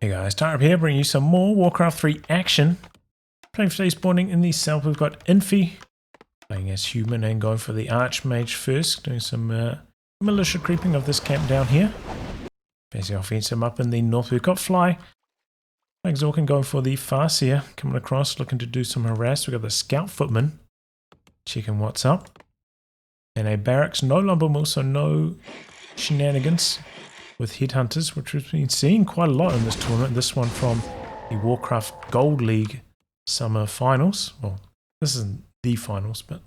Hey guys, Tyre here, bringing you some more Warcraft 3 action. Playing for today's spawning in the south, we've got Infi, playing as human and going for the Archmage first, doing some militia creeping of this camp down here. Facing offensive up in the north, we've got Fly. Playing Zorkin going for the Farseer, coming across, looking to do some harass. We've got the Scout Footman, checking what's up. And a barracks, no lumber mill, so no shenanigans with headhunters, which we've been seeing quite a lot in this tournament. This one from the Warcraft Gold League Summer Finals. Well, this isn't the finals, but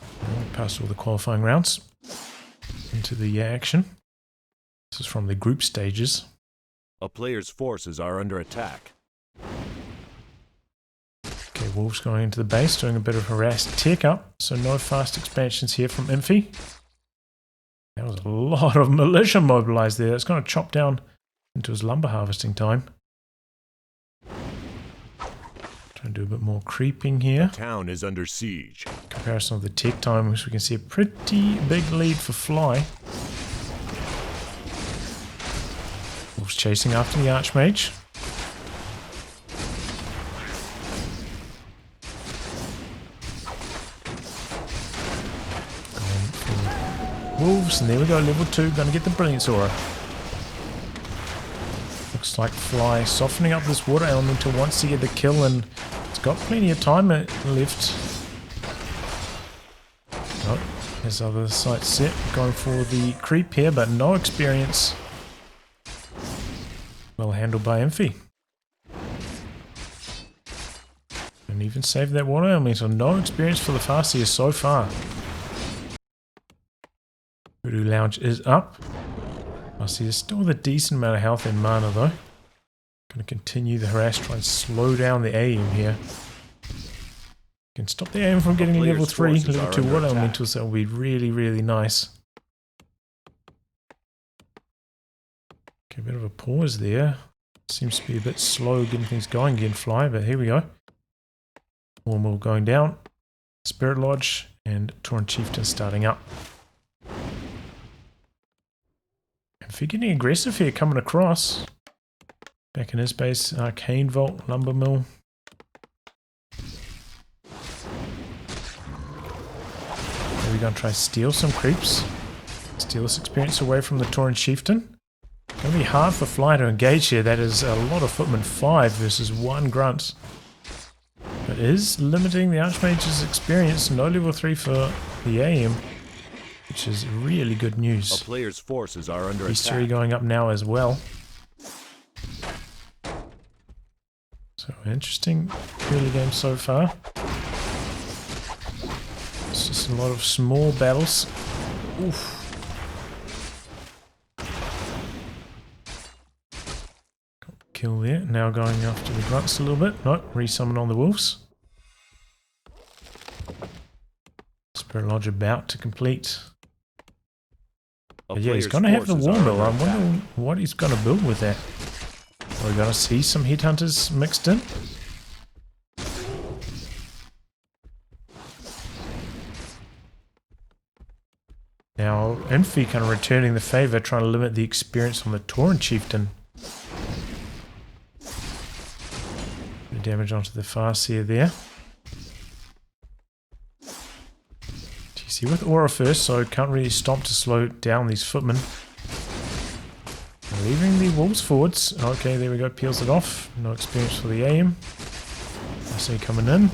we'll pass all the qualifying rounds into the action. This is from the group stages. A player's forces are under attack. Okay, Wolves going into the base, doing a bit of harass tech up, so no fast expansions here from Infi. There was a lot of militia mobilized there. It's going to chop down into his lumber harvesting time. Trying to do a bit more creeping here. The town is under siege. Comparison of the tech time, which we can see a pretty big lead for Fly. Wolves chasing after the Archmage. Wolves, and there we go, level 2, gonna get the Brilliance Aura. Looks like Fly softening up this water elemental wants to get the kill, and it's got plenty of time left. Oh, there's other sites set, going for the creep here, but no experience. Well handled by Infi. And even saved that water elemental, no experience for the Farseer so far. Voodoo Lounge is up. I see there's still a decent amount of health and mana though. Going to continue the harass, try and slow down the aim here. Can stop the aim from getting level 3, level 2 water elementals. That will be really, really nice. Okay, a bit of a pause there. Seems to be a bit slow getting things going again, Fly, but here we go. Warmill going down. Spirit Lodge and Tauren Chieftain starting up. If you're getting aggressive here, coming across. Back in his base, Arcane Vault, Lumber Mill. Are we going to try to steal some creeps? Steal this experience away from the Tauren Chieftain. Going to be hard for Fly to engage here. That is a lot of footmen, 5 versus 1 grunt. But is limiting the Archmage's experience. No level 3 for the AM. Which is really good news. A player's forces are under These attack. 3 going up now as well. So interesting early game so far. It's just a lot of small battles. Oof. Got the kill there. Now going after the grunts a little bit. Nope, resummon on the wolves. Spirit Lodge about to complete. But yeah, he's going to have the War Mill. I'm wondering what he's going to build with that. Are we going to see some Headhunters mixed in? Now, Infi kind of returning the favour, trying to limit the experience on the Tauren Chieftain. The damage onto the Farseer there. See, with Aura first, so can't really stop to slow down these footmen. Leaving the wolves forwards. Okay, there we go, peels it off. No experience for the AM. I see coming in.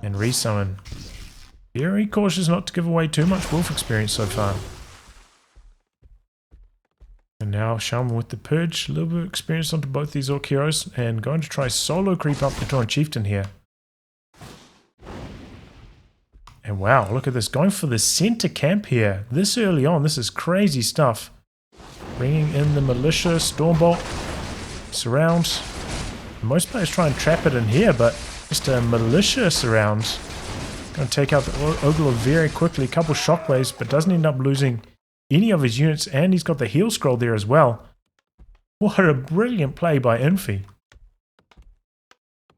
And resummon. Very cautious not to give away too much wolf experience so far. And now Shaman with the Purge. A little bit of experience onto both these Orc heroes. And going to try solo creep up the Tauren Chieftain here. And wow, look at this, going for the center camp here. This early on, this is crazy stuff. Bringing in the militia, Stormbolt, surround. Most players try and trap it in here, but just a militia surround. Going to take out the Ogre very quickly, a couple shockwaves, but doesn't end up losing any of his units, and he's got the heal scroll there as well. What a brilliant play by Infi.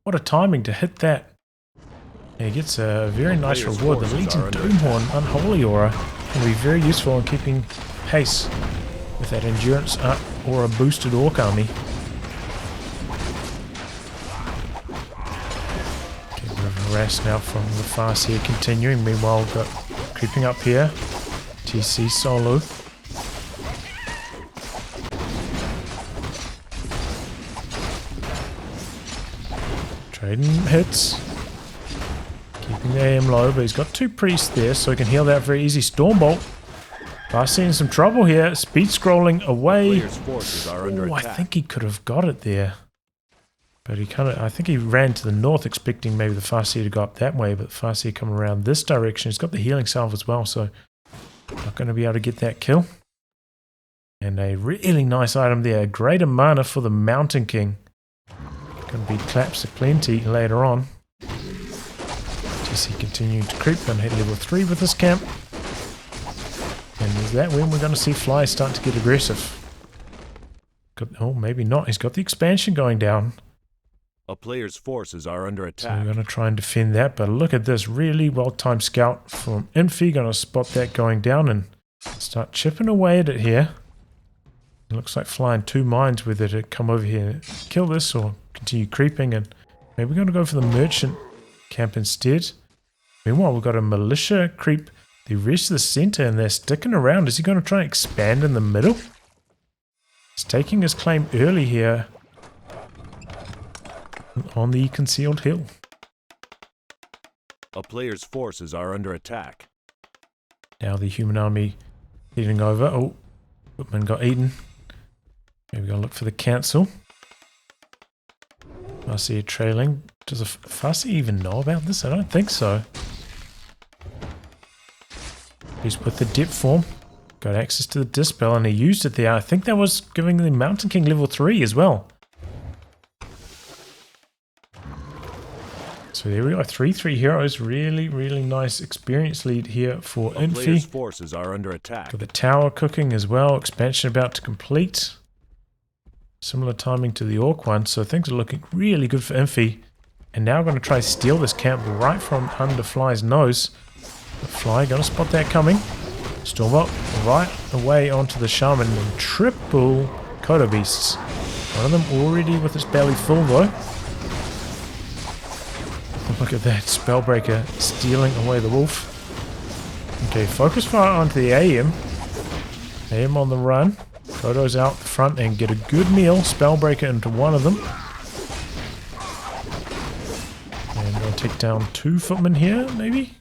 What a timing to hit that. He gets a very nice reward. The Legion Doomhorn Unholy Aura can be very useful in keeping pace with that endurance up or a boosted orc army. Get rid of harass now from the fast here continuing. Meanwhile, we've got creeping up here. TC solo. Trading hits. Keeping the AM low, but he's got 2 priests there, so he can heal that very easy. Stormbolt. Fast in some trouble here. Speed scrolling away. Oh, I think he could have got it there. But he kind of, I think he ran to the north expecting maybe the Farseer to go up that way, but the Farseer coming around this direction. He's got the healing salve as well, so not going to be able to get that kill. And a really nice item there. Greater mana for the Mountain King. Going to be claps aplenty later on. TC continuing to creep. Going to hit level 3 with this camp. And is that when we're going to see Fly start to get aggressive? Oh, maybe not. He's got the expansion going down. A player's forces are under attack. So we're going to try and defend that. But look at this. Really well-timed scout from Infi. Going to spot that going down and start chipping away at it here. It looks like Fly in 2 minds whether to come over here and kill this or continue creeping. And maybe we're going to go for the merchant camp instead. Meanwhile, we've got a militia creep the rest of the center and they're sticking around. Is he going to try and expand in the middle? He's taking his claim early here on the concealed hill. A player's forces are under attack. Now the human army heading over. Oh, Whitman got eaten. Maybe go look for the cancel. Farseer trailing. Does a Farseer even know about this? I don't think so. He's with the depth form. Got access to the dispel and he used it there. I think that was giving the Mountain King level 3 as well. So there we go. 3/3 heroes. Really, really nice experience lead here for Infi. Player's forces are under attack. Got the tower cooking as well. Expansion about to complete. Similar timing to the Orc one. So things are looking really good for Infi. And now we're going to try to steal this camp right from under Fly's nose. The Fly going to spot that coming. Stormbolt right away onto the Shaman and triple Kodo Beasts. One of them already with its belly full though. Look at that, Spellbreaker stealing away the wolf. Okay, focus fire onto the AM. AM on the run. Kodo's out the front and get a good meal. Spellbreaker into one of them. And we'll take down 2 footmen here, maybe?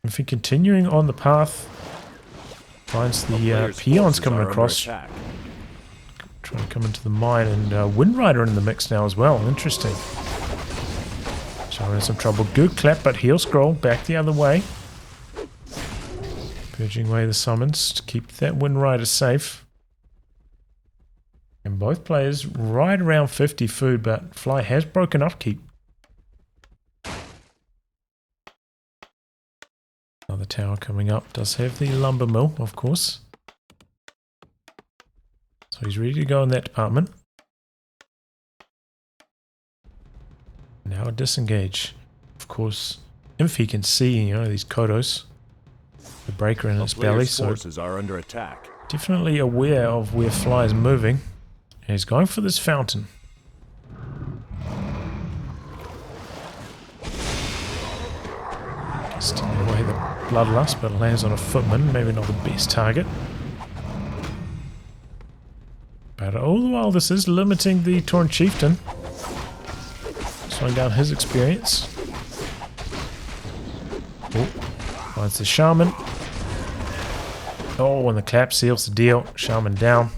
If he continuing on the path, finds the peons coming across. Trying to come into the mine and Windrider in the mix now as well. Interesting. Showing some trouble. Good clap, but heal scroll back the other way. Purging away the summons to keep that Windrider safe. And both players right around 50 food, but Fly has broken upkeep. Another tower coming up. Does have the lumber mill, of course. So he's ready to go in that department. Now a disengage. Of course, Infi can see, you know, these Kodos. The breaker in its belly, so forces are under attack. Definitely aware of where Fly is moving. And he's going for this fountain. Stealing away the bloodlust, but lands on a footman. Maybe not the best target. But all the while, this is limiting the Tauren Chieftain. Slowing down his experience. Oh, finds the Shaman. Oh, and the clap seals the deal. Shaman down.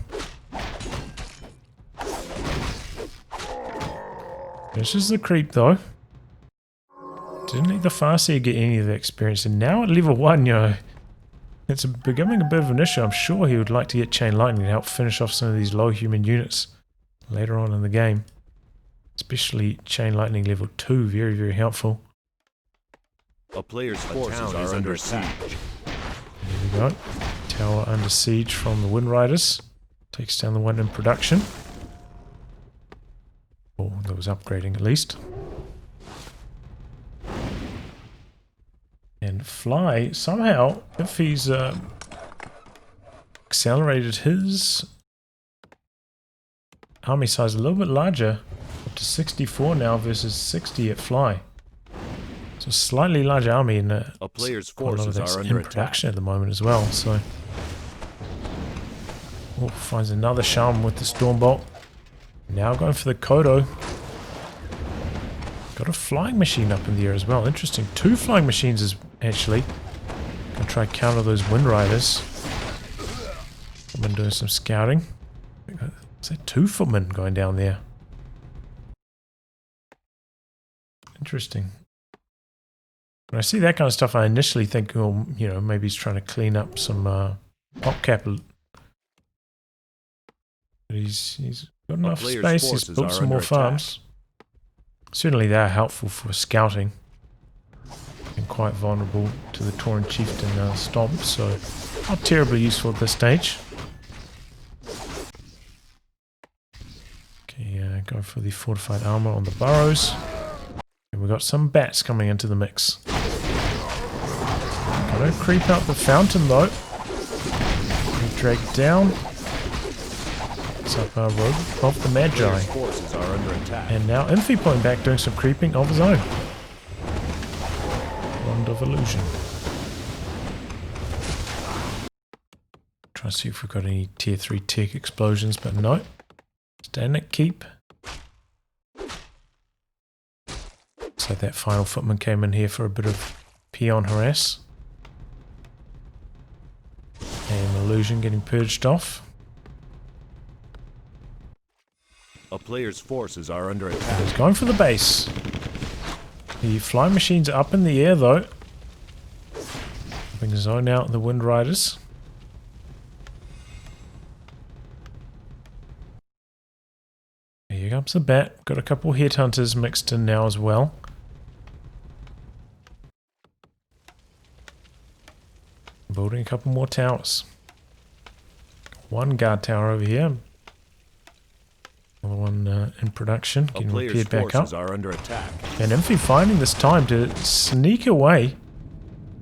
Finishes the creep though. Didn't let the Farseer get any of the experience, and now at level 1, you know, it's becoming a bit of an issue. I'm sure he would like to get Chain Lightning to help finish off some of these low human units later on in the game. Especially Chain Lightning level 2, very, very helpful. A player's forces are under siege. There we go. Tower under siege from the Windriders. Takes down the one in production. Oh, that was upgrading at least. And Fly, somehow, if he's accelerated his army size a little bit larger, up to 64 now versus 60 at Fly. So a slightly larger army, and A player's forces are under in production at the moment as well. So finds another Shaman with the Stormbolt. Now going for the Kodo. Got a flying machine up in the air as well. Interesting. 2 flying machines is actually. Gonna try to counter those Wind Riders. I've been doing some scouting. Is that 2 footmen going down there? Interesting. When I see that kind of stuff, I initially think, well, you know, maybe he's trying to clean up some PopCap. But he's got enough space. He's built some more farms. Certainly they are helpful for scouting. And quite vulnerable to the Tauren Chieftain stomp, so not terribly useful at this stage. Okay, go for the fortified armor on the burrows. And we've got some bats coming into the mix. Gotta creep out the fountain though. Drag down. It's up our road of the Magi. And now Infi pulling back, doing some creeping of his own. Wand of Illusion. Try to see if we've got any tier 3 tech explosions, but no. Stand at keep. So that final footman came in here for a bit of peon harass. And Illusion getting purged off. A player's forces are under attack. He's going for the base. The flying machines are up in the air though. Helping zone out the Wind Riders. Here comes the bat. Got a couple headhunters mixed in now as well. Building a couple more towers. 1 guard tower over here. Another one in production, getting repaired back up. Are under attack. And Infi finding this time to sneak away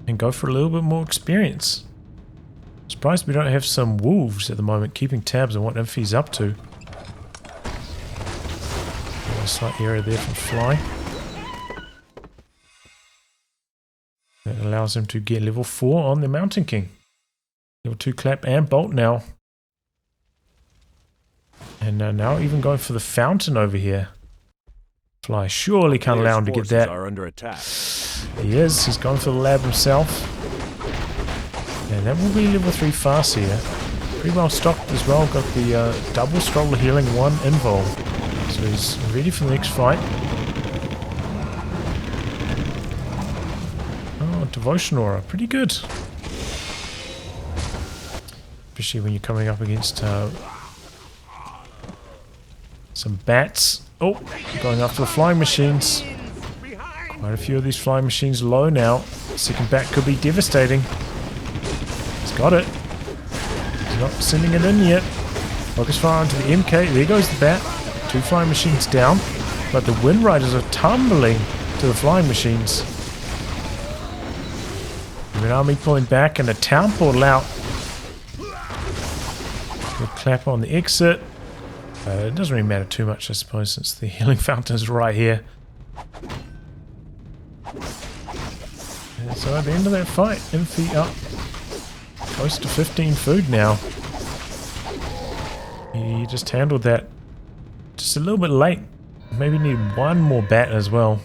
and go for a little bit more experience. Surprised we don't have some wolves at the moment keeping tabs on what Infi's up to. A slight area there from Fly. That allows him to get level 4 on the Mountain King. Level 2 clap and bolt now. And now even going for the fountain over here. Fly surely can't allow him to get that. Are under attack. He is. He's going for the lab himself. And that will be level 3 fast here. Pretty well stocked as well. Got the double stroller healing 1 invul. So he's ready for the next fight. Oh, Devotion Aura. Pretty good. Especially when you're coming up against some bats. Oh, going after the flying machines. Quite a few of these flying machines low now. Second bat could be devastating. He's got it. He's not sending it in yet. Focus fire onto the MK. There goes the bat. 2 flying machines down. But the Wind Riders are tumbling to the flying machines. An army pulling back and a town portal out. Good clap on the exit. It doesn't really matter too much, I suppose, since the healing fountain is right here. And so at the end of that fight, Infi up close to 15 food now. He just handled that just a little bit late. Maybe need 1 more bat as well.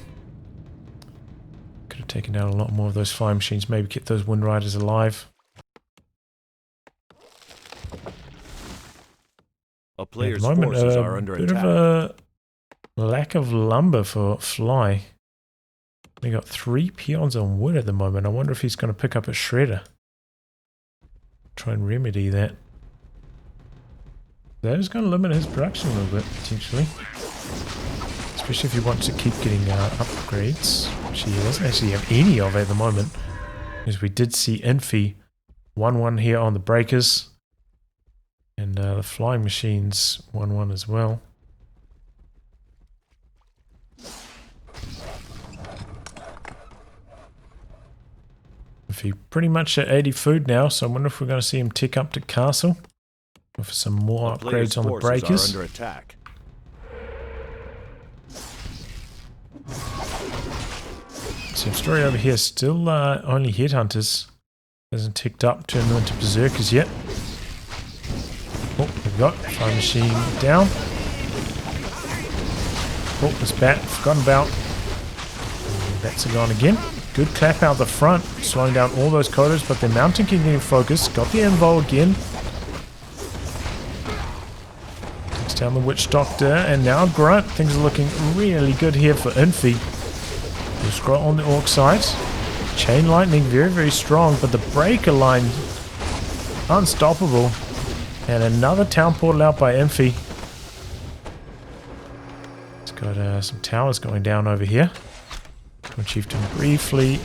Could have taken out a lot more of those flying machines, maybe kept those Wind Riders alive. A player's forces are under attack. Bit of a lack of lumber for Fly. They got 3 peons on wood at the moment. I wonder if he's going to pick up a shredder. Try and remedy that. That is going to limit his production a little bit, potentially. Especially if he wants to keep getting upgrades, which he doesn't actually have any of at the moment. Because we did see Infi 1-1 here on the breakers. And the flying machines 1-1 as well. If Infi pretty much at 80 food now, so I wonder if we're going to see him tick up to castle. Go for some more upgrades on the breakers. Under attack. Same story over here, still only headhunters. Hasn't ticked up, turned them into berserkers yet. Oh, we've got fire machine down. Oh, this bat, forgotten about. Bats are gone again. Good clap out the front, slowing down all those Kodos, but their mountain keep getting focused. Got the Envol again. Takes down the Witch Doctor, and now Grunt. Things are looking really good here for Infi. We'll scroll on the Orc side. Chain Lightning, very, very strong, but the Breaker line, unstoppable. And another Town Portal out by Infi. It's got some towers going down over here. Twin Chieftain briefly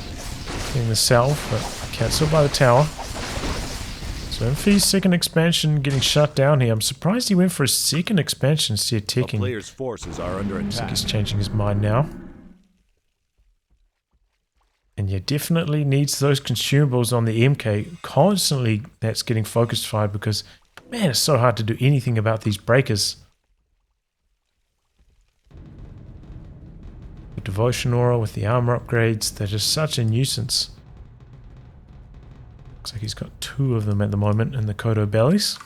getting the self, but cancelled by the tower. So Infi's second expansion getting shut down here. I'm surprised he went for a second expansion instead of ticking. A player's forces are under Looks like attack. he's changing his mind now. And yeah, definitely needs those consumables on the MK. Constantly that's getting focused fire because, man, it's so hard to do anything about these breakers. The Devotion Aura with the armor upgrades, they're just such a nuisance. Looks like he's got 2 of them at the moment in the Kodo bellies.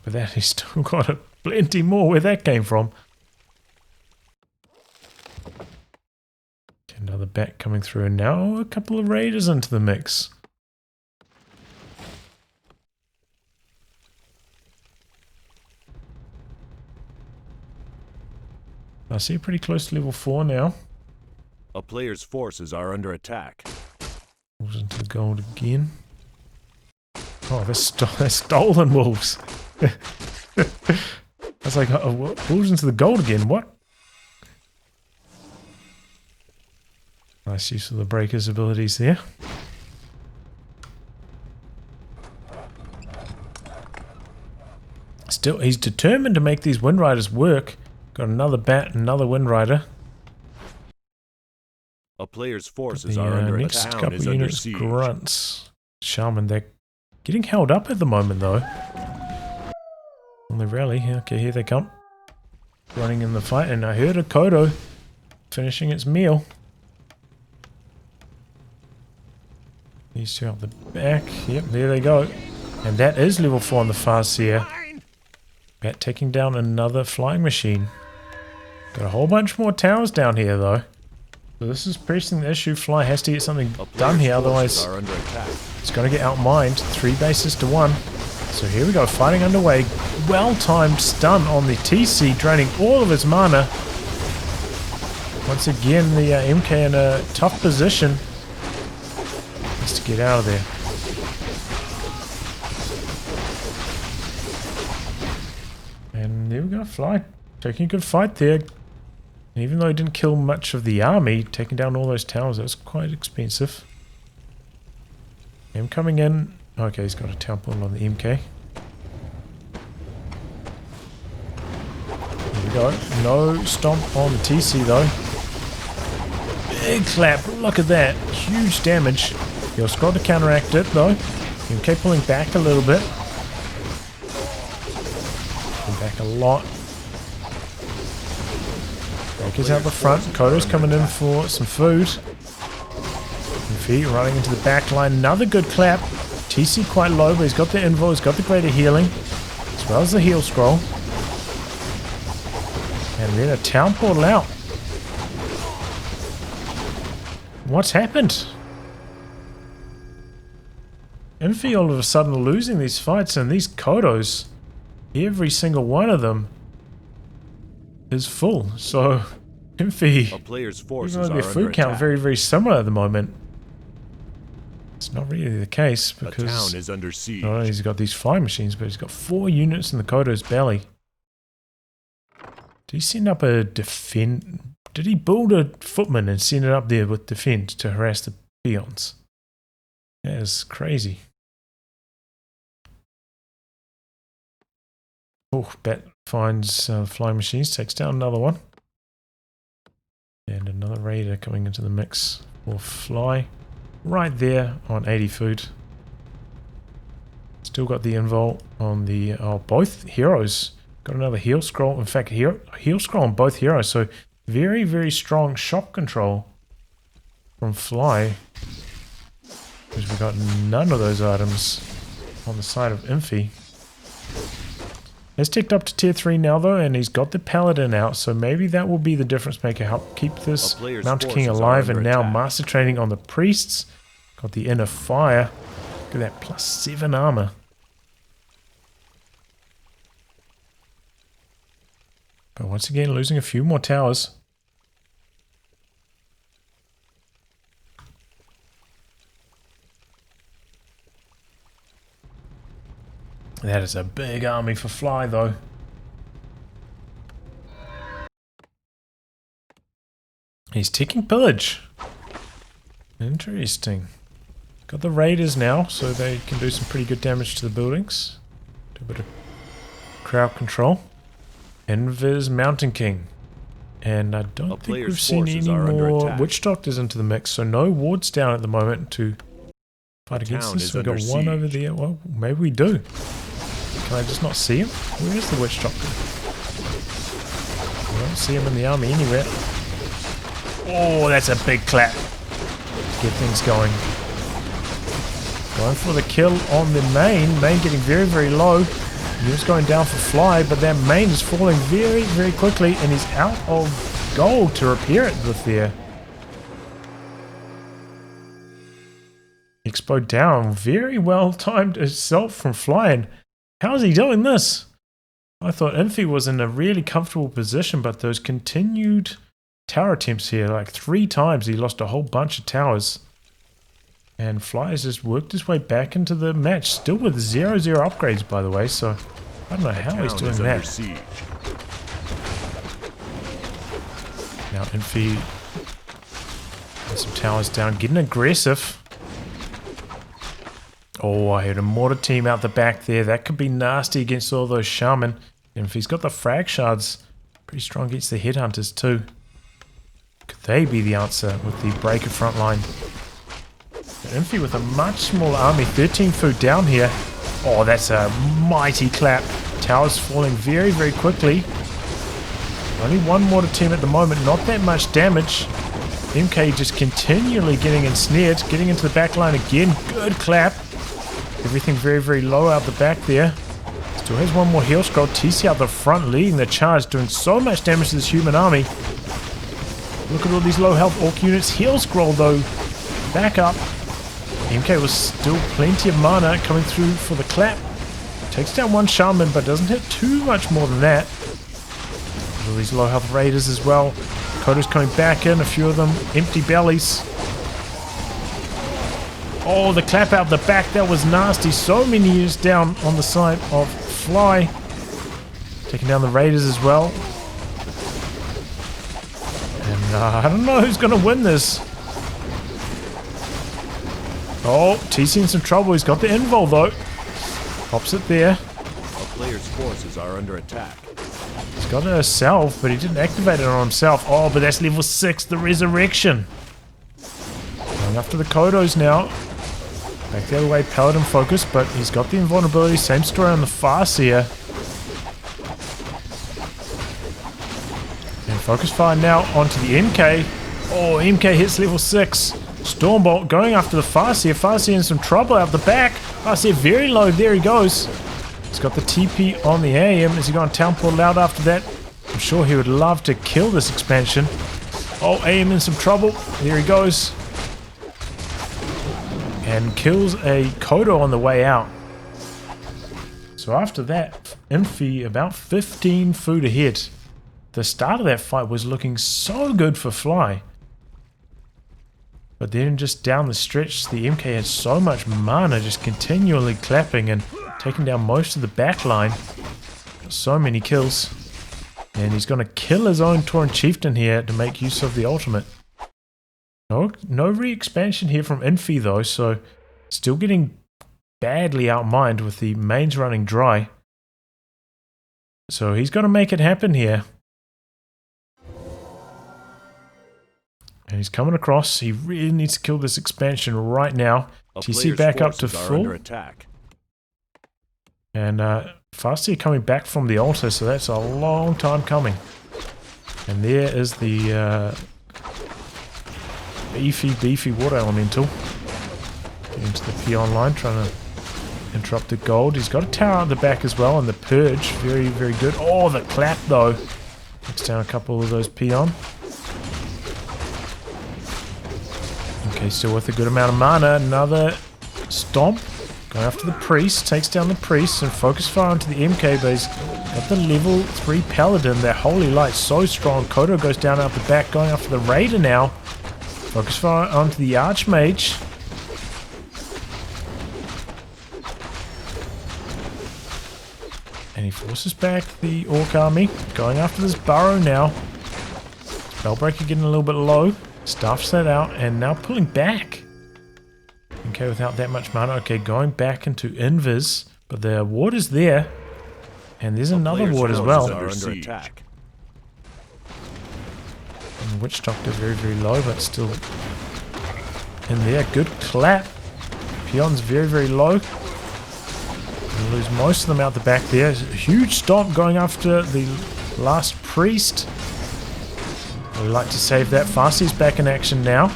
But that he's still got plenty more where that came from. Another bat coming through, and now a couple of raiders into the mix. I see pretty close to level 4 now. A player's forces are under attack. Wolves into the gold again. Oh, they're stolen wolves. I was like, wolves into the gold again, what? Nice use of the breakers abilities there. Still, he's determined to make these Wind Riders work. Got another bat, another Wind Rider. A player's forces are under next attack. couple units, Grunts. Shaman, they're getting held up at the moment though. On the rally, okay, here they come. Running in the fight, and I heard a Kodo finishing its meal. These 2 up the back. Yep, there they go. And that is level 4 on the Farseer. Bat taking down another flying machine. Got a whole bunch more towers down here though. So this is pressing the issue. Fly has to get something done here, otherwise it's going to get outmined. 3 bases to 1. So here we go, fighting underway. Well-timed stun on the TC, draining all of his mana. Once again, the MK in a tough position. Has to get out of there. And there we go, Fly. Taking a good fight there. And even though he didn't kill much of the army, taking down all those towers, that was quite expensive. Him coming in. Okay, he's got a town portal on the MK. There we go. No stomp on the TC though. Big clap. Look at that. Huge damage. He'll scroll to counteract it though. MK pulling back a little bit. Pulling back a lot. Breakers out the front. Kodo's coming in for some food. Infi running into the back line. Another good clap. TC quite low, but he's got the Envol. He's got the greater healing. As well as the heal scroll. And then a town portal out. What's happened? Infi all of a sudden losing these fights, and these Kodos, every single one of them is full. So Infi, A player's forces even though are their under food count attack. very, very similar at the moment, it's not really the case A because town is under siege. not only has he got these flying machines, but he's got 4 units in the Kodo's belly. Did he send up a defend? Did he build a footman and send it up there with defend to harass the peons? That is crazy. Oh, Bat finds flying machines, takes down another one. And another raider coming into the mix for Fly. right there on 80 food. Still got the invul on the both heroes. Got another heal scroll. In fact, heal scroll on both heroes. So very, very strong shop control from Fly. Because we got none of those items on the side of Infi. He's ticked up to tier 3 now though, and he's got the Paladin out, so maybe that will be the difference maker. Help keep this Mountain King alive, and now master training on the priests. Got the Inner Fire. Look at that, +7 armor. But once again, losing a few more towers. That is a big army for Fly, though. He's taking pillage. Interesting. Got the raiders now, so they can do some pretty good damage to the buildings. Do a bit of crowd control. Invis Mountain King. And I don't think we've seen any more witch doctors into the mix, so no wards down at the moment to fight against this. We've got one over there. Well, maybe we do. Can I just not see him? Where is the witch doctor? I don't see him in the army anywhere. Oh, that's a big clap. Get things going. Going for the kill on the main. Main getting very, very low. Unit's going down for Fly, but that main is falling very, very quickly, and he's out of gold to repair it with there. Expo down. Very well timed itself from Fly. How is he doing this? I thought Infi was in a really comfortable position, but those continued tower attempts here, like 3 times he lost a whole bunch of towers. And Fly has just worked his way back into the match, still with 0-0 upgrades, by the way, so I don't know how he's doing that. Now Infi has some towers down, getting aggressive. Oh, I heard a mortar team out the back there. That could be nasty against all those shaman. And if he's got the frag shards, pretty strong against the headhunters too. Could they be the answer with the breaker front line? Infi with a much smaller army, 13 food down here. Oh, that's a mighty clap. Towers falling very, very quickly. Only one mortar team at the moment, not that much damage. MK just continually getting ensnared, getting into the back line again. Good clap. Everything very, very low out the back there. Still has one more heal scroll. TC out the front leading the charge, doing so much damage to this human army. Look at all these low health orc units. Heal scroll though. Back up. MK was still plenty of mana coming through for the clap. Takes down one shaman, but doesn't hit too much more than that. All these low health raiders as well. Kodo's coming back in, a few of them empty bellies. Oh, the clap out the back, that was nasty. So many units down on the side of Fly. Taking down the raiders as well. And I don't know who's going to win this. Oh, TC in some trouble. He's got the invul though. Pops it there. A player's forces are under attack. He's got a salve, but he didn't activate it on himself. Oh, but that's level 6, the resurrection. Going after the Kodos now. Back the other way, Paladin focus, but he's got the invulnerability. Same story on the Farseer. And focus fire now onto the MK. Oh, MK hits level 6. Stormbolt going after the Farseer. Farseer in some trouble out the back. Farseer very low. There he goes. He's got the TP on the AM. Is he going town portal out after that? I'm sure he would love to kill this expansion. Oh, AM in some trouble. There he goes. And kills a Kodo on the way out. So after that, Infi about 15 food ahead. The start of that fight was looking so good for Fly. But then just down the stretch, the MK had so much mana just continually clapping and taking down most of the back line. So many kills. And he's going to kill his own Tauren Chieftain here to make use of the ultimate. No re-expansion here from Infi though, so still getting badly outmined with the mains running dry. So he's got to make it happen here. And he's coming across. He really needs to kill this expansion right now. TC back up to full. And Fastia coming back from the altar, so that's a long time coming. And there is the beefy water elemental. Getting to the peon line, trying to interrupt the gold. He's got a tower at the back as well, and the purge. Very, very good. Oh, the clap though. Takes down a couple of those peon. Okay, still with a good amount of mana. Another stomp. Going after the priest. Takes down the priest and focus fire onto the MK, but he's got the level 3 paladin. Their holy light so strong. Kodo goes down out the back, going after the raider now. Focus fire onto the archmage. And he forces back the orc army. Going after this burrow now. Spellbreaker getting a little bit low. Stuffs that out and now pulling back. Okay, without that much mana. Okay, going back into invis. But the ward is there. And there's another ward as well. And Witch Doctor very, very low, but still in there. Good clap. Peon's very, very low. We'll lose most of them out the back there. A huge stomp going after the last priest. We like to save that. Fasti's back in action now.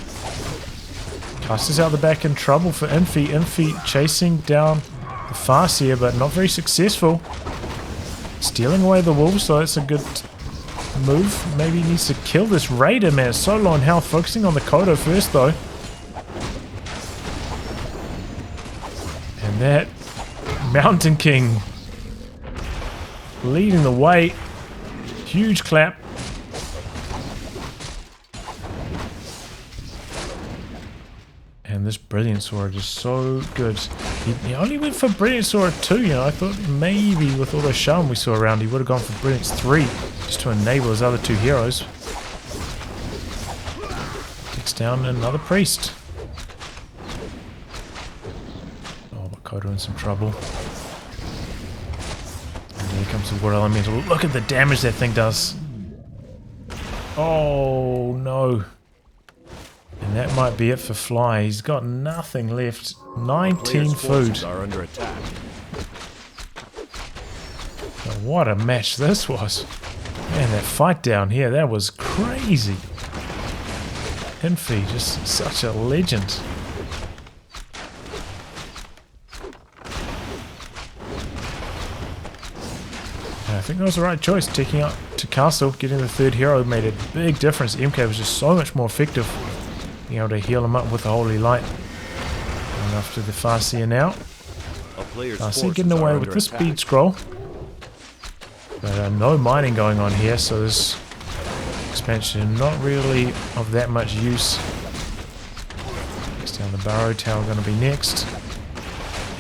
Caster's out the back in trouble for Infi. Infi chasing down the Farseer, but not very successful. Stealing away the wolves, so it's a good move. Maybe he needs to kill this raider, man. It's so low on health. Focusing on the Kodo first, though. And that Mountain King leading the way. Huge clap. And this Brilliant Sword is so good. He only went for Brilliant Sword 2, you know. I thought maybe with all the Shaman we saw around, he would have gone for Brilliance 3 just to enable his other 2 heroes. Takes down another priest. Oh, Makoto in some trouble. And here comes the Water Elemental. Look at the damage that thing does. Oh, no. And that might be it for Fly. He's got nothing left. 19 food. Are under attack. What a match this was. Man, that fight down here, that was crazy. Infi, just such a legend. I think that was the right choice. Taking up to castle, getting the 3rd hero made a big difference. MK was just so much more effective. Being able to heal him up with the Holy Light. Going after the Farseer now. Farseer getting away with the speed scroll. But no mining going on here, so this expansion not really of that much use. Next down the Barrow Tower going to be next.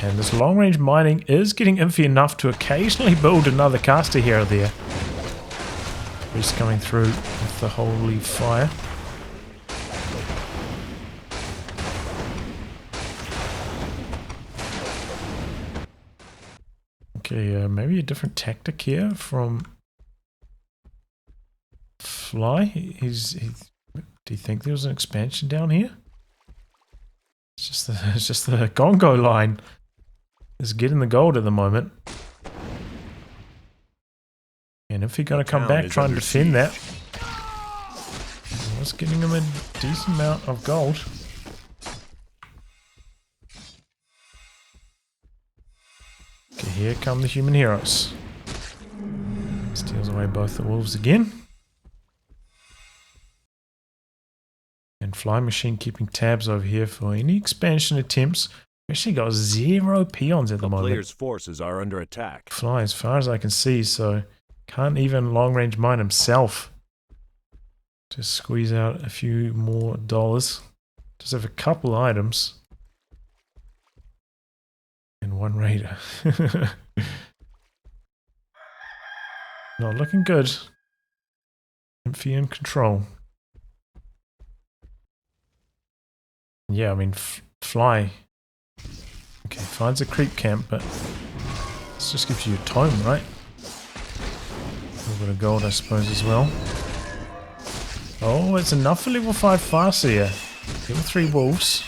And this long range mining is getting Infi enough to occasionally build another caster hero there. Priest coming through with the Holy Fire. Okay, maybe a different tactic here from Fly. Do you think there was an expansion down here? It's just the Gongo line is getting the gold at the moment. And if he's going to come back, try and defend that. It's getting him a decent amount of gold. Okay, here come the human heroes. Steals away both the wolves again. And Fly Machine keeping tabs over here for any expansion attempts. We've actually got 0 peons at the moment. Player's forces are under attack. Fly as far as I can see, so can't even long range mine himself. Just squeeze out a few more dollars. Just have a couple items. And 1 raider. Not looking good. Infi in control. Yeah, I mean, Fly. Okay, finds a creep camp, but this just gives you a tome, right? A little bit of gold, I suppose, as well. Oh, it's enough for level 5 Farseer. Level 3 Wolves.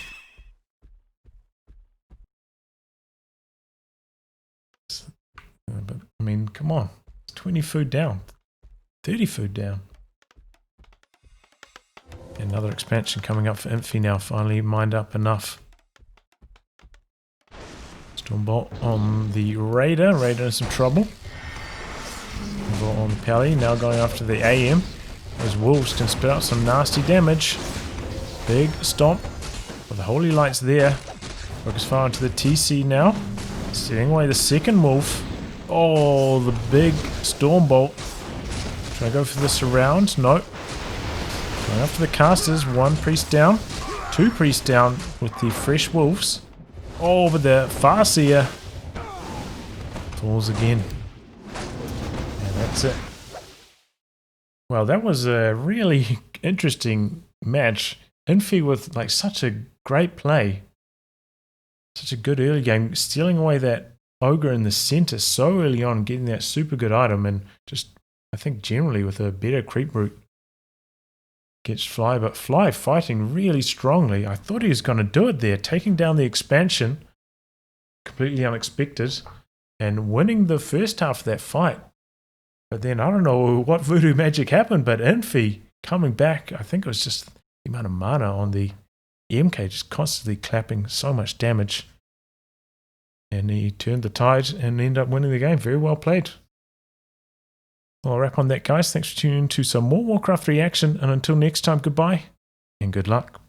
But, I mean, come on. It's 20 food down. 30 food down. Another expansion coming up for Infi now. Finally mined up enough. Stormbolt on the Raider. Raider in some trouble. Stormbolt on the Pally. Now going after the AM. Those wolves can spit out some nasty damage. Big stomp. With the holy lights there. Focus fire onto the TC now. Setting away the second wolf. Oh, the big Stormbolt. Try to go for the surround. Nope. Going after the casters. One priest down. Two priests down with the fresh wolves. Oh, but the Farseer falls again. And that's it. Well, that was a really interesting match. Infi with like such a great play. Such a good early game. Stealing away that ogre in the center so early on. Getting that super good item. And just, I think generally with a better creep route. Gets Fly. But Fly fighting really strongly. I thought he was going to do it there. Taking down the expansion. Completely unexpected. And winning the first half of that fight. But then I don't know what voodoo magic happened, but Infi coming back, I think it was just the amount of mana on the MK just constantly clapping so much damage. And he turned the tide and ended up winning the game. Very well played. Well, I'll wrap on that, guys. Thanks for tuning in to some more Warcraft 3 action. And until next time, goodbye and good luck.